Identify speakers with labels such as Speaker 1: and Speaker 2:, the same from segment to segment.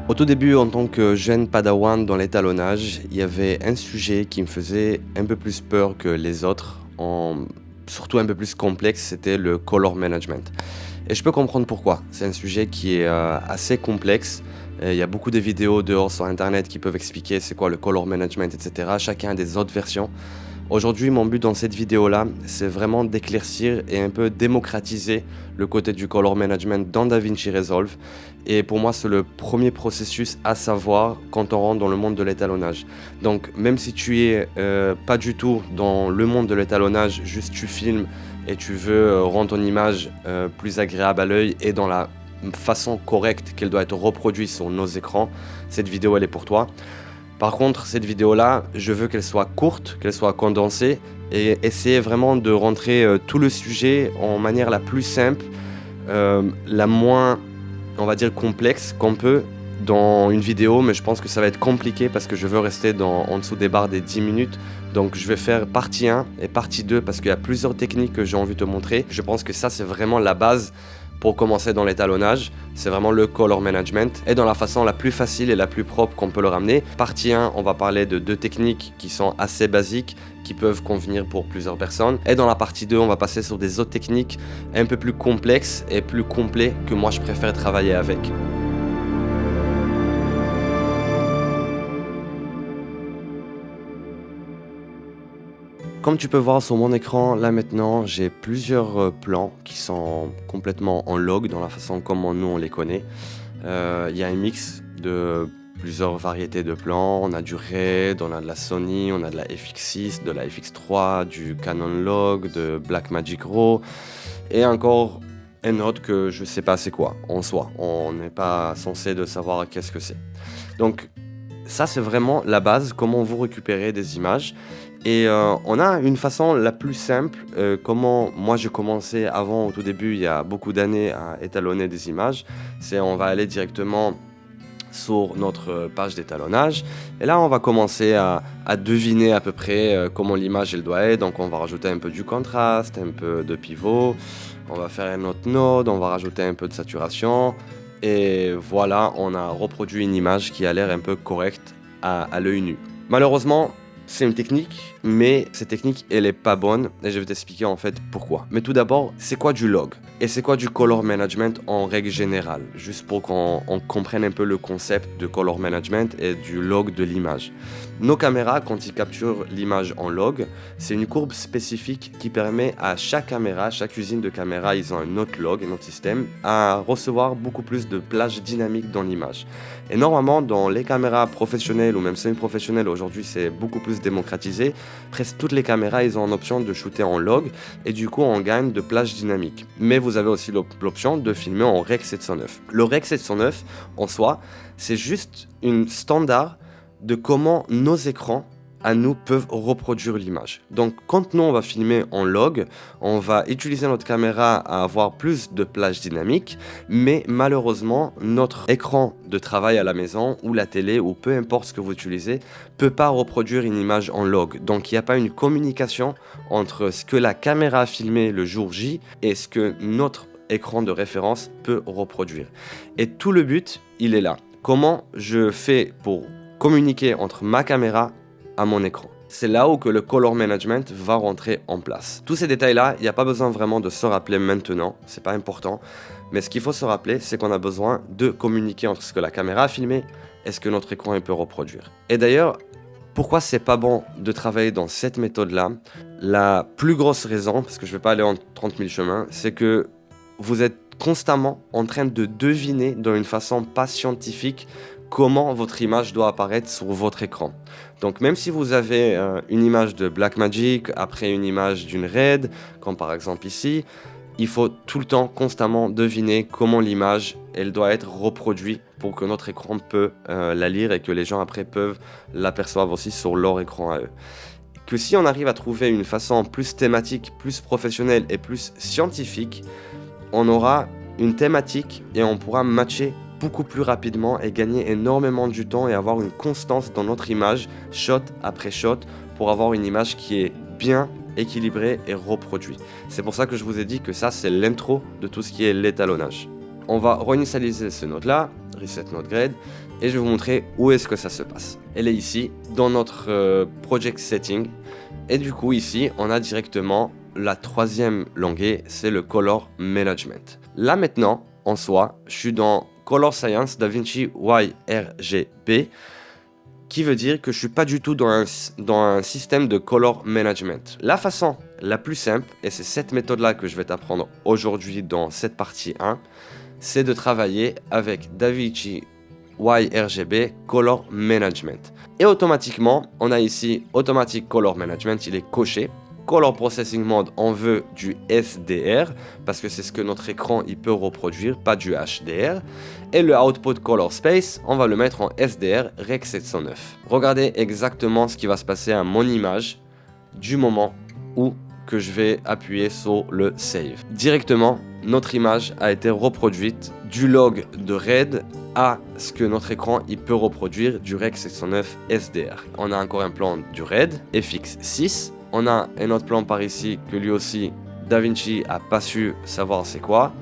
Speaker 1: Au tout début, en tant que jeune padawan dans l'étalonnage, il y avait un sujet qui me faisait un peu plus peur que les autres, surtout un peu plus complexe, c'était le color management. Et je peux comprendre pourquoi. C'est un sujet qui est assez complexe. Il y a beaucoup de vidéos dehors sur Internet qui peuvent expliquer c'est quoi le color management, etc. Chacun a des autres versions. Aujourd'hui, mon but dans cette vidéo-là, c'est vraiment d'éclaircir et un peu démocratiser le côté du color management dans DaVinci Resolve. Et pour moi, c'est le premier processus à savoir quand on rentre dans le monde de l'étalonnage. Donc, même si tu es pas du tout dans le monde de l'étalonnage, juste tu filmes et tu veux rendre ton image plus agréable à l'œil et dans la façon correcte qu'elle doit être reproduite sur nos écrans, cette vidéo, elle est pour toi. Par contre, cette vidéo-là, je veux qu'elle soit courte, qu'elle soit condensée et essayer vraiment de rentrer tout le sujet en manière la plus simple, la moins, on va dire, complexe qu'on peut dans une vidéo, mais je pense que ça va être compliqué parce que je veux rester en dessous des barres des 10 minutes. Donc je vais faire partie 1 et partie 2 parce qu'il y a plusieurs techniques que j'ai envie de te montrer. Je pense que ça, c'est vraiment la base pour commencer dans l'étalonnage. C'est vraiment le color management et dans la façon la plus facile et la plus propre qu'on peut le ramener. Partie 1, on va parler de 2 techniques qui sont assez basiques, qui peuvent convenir pour plusieurs personnes. Et dans la partie 2, on va passer sur des autres techniques un peu plus complexes et plus complets que moi je préfère travailler avec. Comme tu peux voir sur mon écran, là maintenant, j'ai plusieurs plans qui sont complètement en log dans la façon comment nous on les connaît. Il y a un mix de plusieurs variétés de plans. On a du RED, on a de la Sony, on a de la FX6, de la FX3, du Canon Log, de Blackmagic RAW et encore un autre que je sais pas c'est quoi en soi. On n'est pas censé de savoir qu'est-ce que c'est. Donc ça c'est vraiment la base, comment vous récupérez des images. Et on a une façon la plus simple, comment moi j'ai commencé avant au tout début il y a beaucoup d'années à étalonner des images, c'est on va aller directement sur notre page d'étalonnage et là on va commencer à deviner à peu près comment l'image elle doit être. Donc on va rajouter un peu du contraste, un peu de pivot, on va faire un autre node, on va rajouter un peu de saturation et voilà, on a reproduit une image qui a l'air un peu correcte à l'œil nu. Malheureusement, c'est une technique, mais cette technique, elle est pas bonne et je vais t'expliquer en fait pourquoi. Mais tout d'abord, c'est quoi du log? Et c'est quoi du color management en règle générale? Juste pour qu'on comprenne un peu le concept de color management et du log de l'image. Nos caméras, quand ils capturent l'image en log, c'est une courbe spécifique qui permet à chaque caméra, chaque usine de caméra, ils ont un autre log, un autre système, à recevoir beaucoup plus de plage dynamique dans l'image. Et normalement, dans les caméras professionnelles ou même semi-professionnelles, aujourd'hui c'est beaucoup plus démocratisé, presque toutes les caméras, ils ont une option de shooter en log et du coup on gagne de plage dynamique. Mais vous avez aussi l'option de filmer en Rec 709. Le Rec 709, en soi, c'est juste une standard de comment nos écrans à nous peuvent reproduire l'image. Donc quand nous on va filmer en log, on va utiliser notre caméra à avoir plus de plage dynamique, mais malheureusement notre écran de travail à la maison ou la télé ou peu importe ce que vous utilisez peut pas reproduire une image en log. Donc il n'y a pas une communication entre ce que la caméra a filmé le jour J et ce que notre écran de référence peut reproduire. Et tout le but, il est là. Comment je fais pour communiquer entre ma caméra à mon écran? C'est là où que le color management va rentrer en place. Tous ces détails-là, il n'y a pas besoin vraiment de se rappeler maintenant, c'est pas important. Mais ce qu'il faut se rappeler, c'est qu'on a besoin de communiquer entre ce que la caméra a filmé et ce que notre écran peut reproduire. Et d'ailleurs, pourquoi c'est pas bon de travailler dans cette méthode-là? La plus grosse raison, parce que je vais pas aller en 30 000 chemins, c'est que vous êtes constamment en train de deviner d'une une façon pas scientifique comment votre image doit apparaître sur votre écran. Donc même si vous avez une image de Blackmagic, après une image d'une RED, comme par exemple ici, il faut tout le temps constamment deviner comment l'image elle doit être reproduite pour que notre écran peut la lire et que les gens après peuvent l'apercevoir aussi sur leur écran à eux. Que si on arrive à trouver une façon plus thématique, plus professionnelle et plus scientifique, on aura une thématique et on pourra matcher beaucoup plus rapidement et gagner énormément du temps et avoir une constance dans notre image, shot après shot, pour avoir une image qui est bien équilibrée et reproduite. C'est pour ça que je vous ai dit que ça, c'est l'intro de tout ce qui est l'étalonnage. On va réinitialiser ce node-là, reset node grade, et je vais vous montrer où est-ce que ça se passe. Elle est ici dans notre Project Setting et du coup ici on a directement la troisième langueur, c'est le Color Management. Là maintenant, en soi, je suis dans Color Science DaVinci YRGB, qui veut dire que je ne suis pas du tout dans un système de Color Management. La façon la plus simple, et c'est cette méthode-là que je vais t'apprendre aujourd'hui dans cette partie 1, c'est de travailler avec DaVinci YRGB Color Management. Et automatiquement, on a ici Automatic Color Management, il est coché. Color Processing Mode, on veut du SDR, parce que c'est ce que notre écran il peut reproduire, pas du HDR. Et le Output Color Space, on va le mettre en SDR Rec 709. Regardez exactement ce qui va se passer à mon image du moment où que je vais appuyer sur le Save. Directement, notre image a été reproduite du log de RED à ce que notre écran il peut reproduire du Rec 709 SDR. On a encore un plan du RED, FX6. On a un autre plan par ici que lui aussi DaVinci a pas su savoir c'est quoi.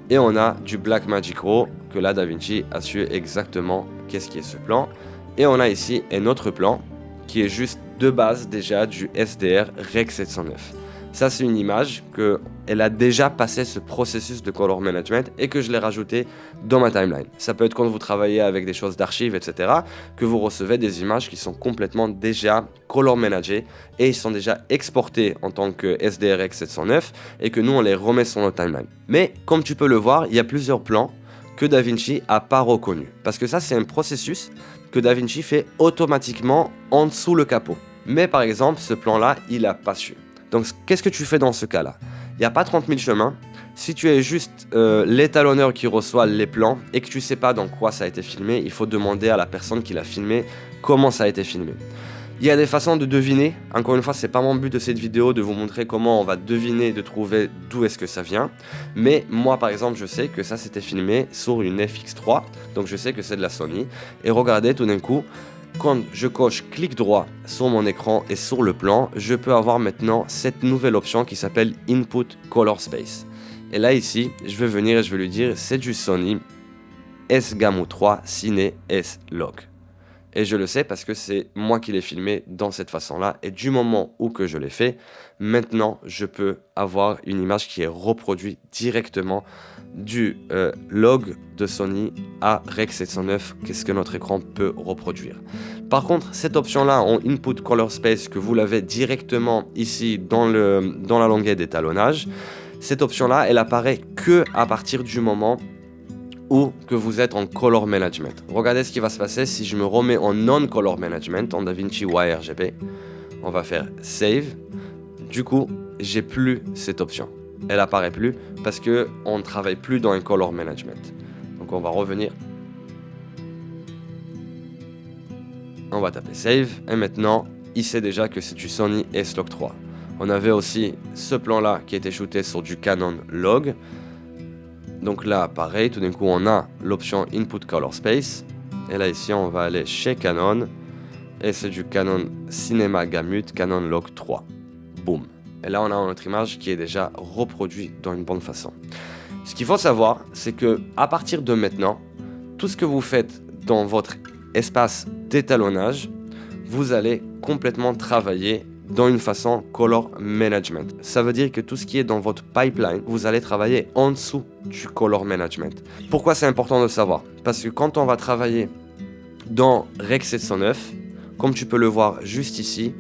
Speaker 1: Et on a du Blackmagic Raw que là DaVinci a su exactement qu'est-ce qui est ce plan. Et on a ici un autre plan qui est juste de base déjà du SDR Rec 709. Ça c'est une image qu'elle a déjà passé ce processus de color management et que je l'ai rajouté dans ma timeline. Ça peut être quand vous travaillez avec des choses d'archives, etc., que vous recevez des images qui sont complètement déjà color managées et ils sont déjà exportés en tant que SDRX 709 et que nous on les remet sur notre timeline. Mais comme tu peux le voir, il y a plusieurs plans que DaVinci n'a pas reconnus. Parce que ça c'est un processus que DaVinci fait automatiquement en dessous le capot. Mais par exemple, ce plan-là, il n'a pas su. Donc, qu'est-ce que tu fais dans ce cas-là? Il n'y a pas 30 000 chemins. Si tu es juste l'étalonneur qui reçoit les plans et que tu ne sais pas dans quoi ça a été filmé, il faut demander à la personne qui l'a filmé comment ça a été filmé. Il y a des façons de deviner. Encore une fois, ce n'est pas mon but de cette vidéo de vous montrer comment on va deviner, de trouver d'où est-ce que ça vient. Mais moi, par exemple, je sais que ça s'était filmé sur une FX3. Donc, je sais que c'est de la Sony. Et regardez, tout d'un coup, quand je coche clic droit sur mon écran et sur le plan, je peux avoir maintenant cette nouvelle option qui s'appelle Input Color Space. Et là ici, je vais venir et je vais lui dire c'est du Sony S-Gamma 3 Cine S-Log. Et je le sais parce que c'est moi qui l'ai filmé dans cette façon-là. Et du moment où que je l'ai fait, maintenant je peux avoir une image qui est reproduite directement du log de Sony à Rec 709, qu'est-ce que notre écran peut reproduire. Par contre, cette option-là en Input Color Space, que vous l'avez directement ici dans la longueur d'étalonnage, cette option-là, elle apparaît que à partir du moment ou que vous êtes en Color Management. Regardez ce qui va se passer si je me remets en Non-Color Management, en DaVinci YRGB. On va faire Save. Du coup, j'ai plus cette option. Elle apparaît plus parce qu'on ne travaille plus dans un Color Management. Donc on va revenir. On va taper Save. Et maintenant, il sait déjà que c'est du Sony S-Log 3. On avait aussi ce plan-là qui était shooté sur du Canon Log. Donc là, pareil, tout d'un coup, on a l'option Input Color Space. Et là, ici, on va aller chez Canon. Et c'est du Canon Cinema Gamut Canon Log 3. Boum. Et là, on a notre image qui est déjà reproduite dans une bonne façon. Ce qu'il faut savoir, c'est que à partir de maintenant, tout ce que vous faites dans votre espace d'étalonnage, vous allez complètement travailler dans une façon color management. Ça veut dire que tout ce qui est dans votre pipeline, vous allez travailler en dessous du color management. Pourquoi c'est important de le savoir? Parce que quand on va travailler dans Rec 709, comme tu peux le voir juste ici,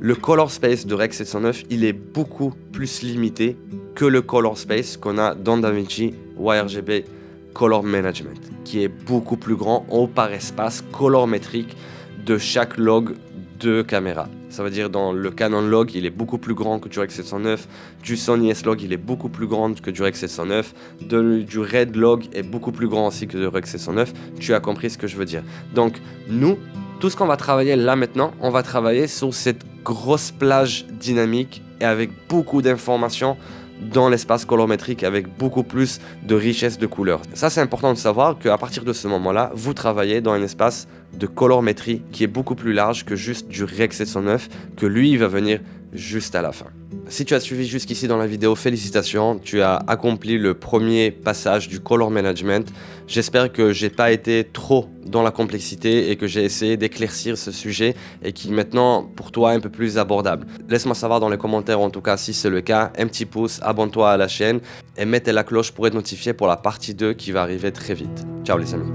Speaker 1: le color space de Rec 709, il est beaucoup plus limité que le color space qu'on a dans DaVinci YRGB Color Management, qui est beaucoup plus grand par espace colorimétrique de chaque log de caméra. Ça veut dire dans le Canon Log, il est beaucoup plus grand que du Rec 709, du Sony S-Log, il est beaucoup plus grand que du Rec 709, du Red Log est beaucoup plus grand aussi que du Rec 709. Tu as compris ce que je veux dire. Donc, nous, tout ce qu'on va travailler là maintenant, on va travailler sur cette grosse plage dynamique et avec beaucoup d'informations dans l'espace colorimétrique avec beaucoup plus de richesse de couleurs. Ça, c'est important de savoir qu'à partir de ce moment-là, vous travaillez dans un espace de colorimétrie qui est beaucoup plus large que juste du Rec 709, que lui, il va venir juste à la fin. Si tu as suivi jusqu'ici dans la vidéo, félicitations, tu as accompli le premier passage du color management. J'espère que j'ai pas été trop dans la complexité et que j'ai essayé d'éclaircir ce sujet et qui maintenant pour toi est un peu plus abordable. Laisse-moi savoir dans les commentaires en tout cas si c'est le cas, un petit pouce, abonne-toi à la chaîne et mettez la cloche pour être notifié pour la partie 2 qui va arriver très vite. Ciao les amis.